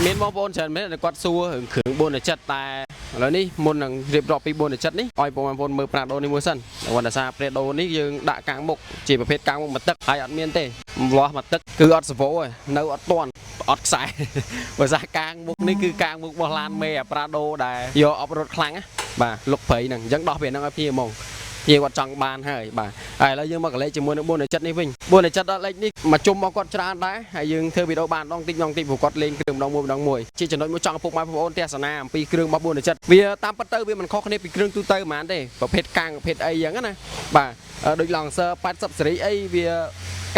មានបងប្អូនច្រើនមែនគាត់សួររឿងគ្រឿងបូនចិត្តតែឥឡូវនេះមុននឹងរៀបរាប់ពីបូនចិត្តនេះឲ្យបងប្អូនមើលប្រាដូនេះមួយសិនវណ្ណសាប្រាដូនេះយើងដាក់កាំងមុខជាប្រភេទកាំងមុខមកទឹកហើយអត់មានទេលាស់មកទឹកគឺអត់សវោទេនៅអត់ទាន់អត់ខ្សែបើសាកាំងមុខនេះគឺកាំងមុខរបស់ឡានមេប្រាដូដែលយកអបរត់ខ្លាំងបាទលុកព្រៃហ្នឹងអញ្ចឹងដោះពីហ្នឹងឲ្យភ្ញៀវហ្មងជាគាត់ចង់បានហើយបាទហើយឥឡូវយើងមកកលេចជាមួយនឹងបូនចិត្តនេះវិញបូនចិត្តដល់លេខនេះមកជុំមកគាត់ច្រើនដែរហើយយើងធ្វើវីដេអូបានដងតិចព្រោះគាត់លេងគ្រឿងម្ដងមួយជាចំណុចមួយចង់ឪពុកម៉ែបងប្អូនទស្សនាអំពីគ្រឿងរបស់បូនចិត្តវាតាមពិតទៅវាមិនខុសគ្នាពីគ្រឿងទូទៅហ្មងទេប្រភេទកាំងប្រភេទអីចឹងណាបាទដូចឡងសើ80សេរីអីវា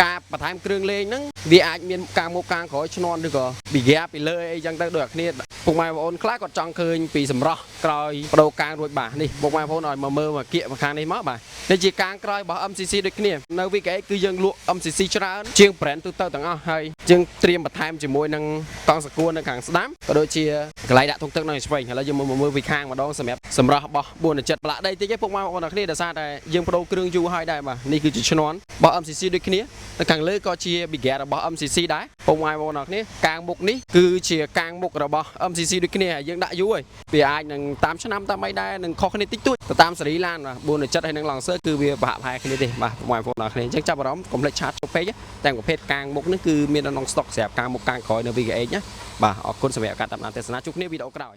ការបន្ថែមគ្រឿងលេងហ្នឹងវាអាចមានកាំងមុខកាំងក្រោយឈ្នន់ឬក៏ពីហ្គាពីលើអីចឹងទៅដូចគ្នាពុកម៉ែបងប្អូនខ្លះគាត់ចង់ឃើញពីសម្រស់ក្រោយបដូរកាំងរួចបាទនេះពុកម៉ែបងប្អូនឲ្យមកមើលមកគៀកមកខាងនេះមកបាទនេះជាកាំងក្រោយរបស់ MCC ដូចគ្នានៅ VKX គឺយើងលក់ MCC ច្រើនជាង brand ទូទៅទាំងអស់ហើយយើងត្រៀមបន្ថែមជាមួយនឹងកង់សកួរនៅខាងស្ដាំក៏ដូចជាកន្លែងដាក់ធុងទឹកនៅឆ្វេងឥឡូវយើងមកមើលពីខាងម្ដងសម្រាប់សម្រស់របស់470ផ្លាកដីតិចឯងពុកម៉ែបងប្អូនគ្នាដោយសារតែយើងបដូរគ្រឿងយូរហើយដែរបាទនេះគឺជាឈ្នន់របស់ MCC ដូចគ្នានៅខាងលើក៏ជា Bigger របស់ MCC ដែរពុកម៉ែបងប្អូនគ្នាកាំងមុខនេះគឺជាកាំងមុខរបស់ MCC ដូចគ្នាហើយយើងដាក់យូរហើយវាអាចនឹងតាមឆ្នាំតាមអីដែរនឹងខុសគ្នាតិចតួចទៅតាមសេរីឡានបាទ470ហើយនឹងឡងសើគឺវាប្រហាក់ប្រហែលគ្នាទេបាទពុកម៉ែបងប្អូនគ្នាអញ្ចឹងចាប់អារម្មណ៍កុំភ្លេចឆាតចូលពេកតែប្រភេទកាំងមុខនេះគឺមាននៅក្នុងស្តុកសម្រាប់កាំងមុខកាំងក្រោយនៅ VKX ណាបាទអរគុណសម្រាប់ការតាមដានទស្សនាជួបគ្នាវីដេអូក្រោយ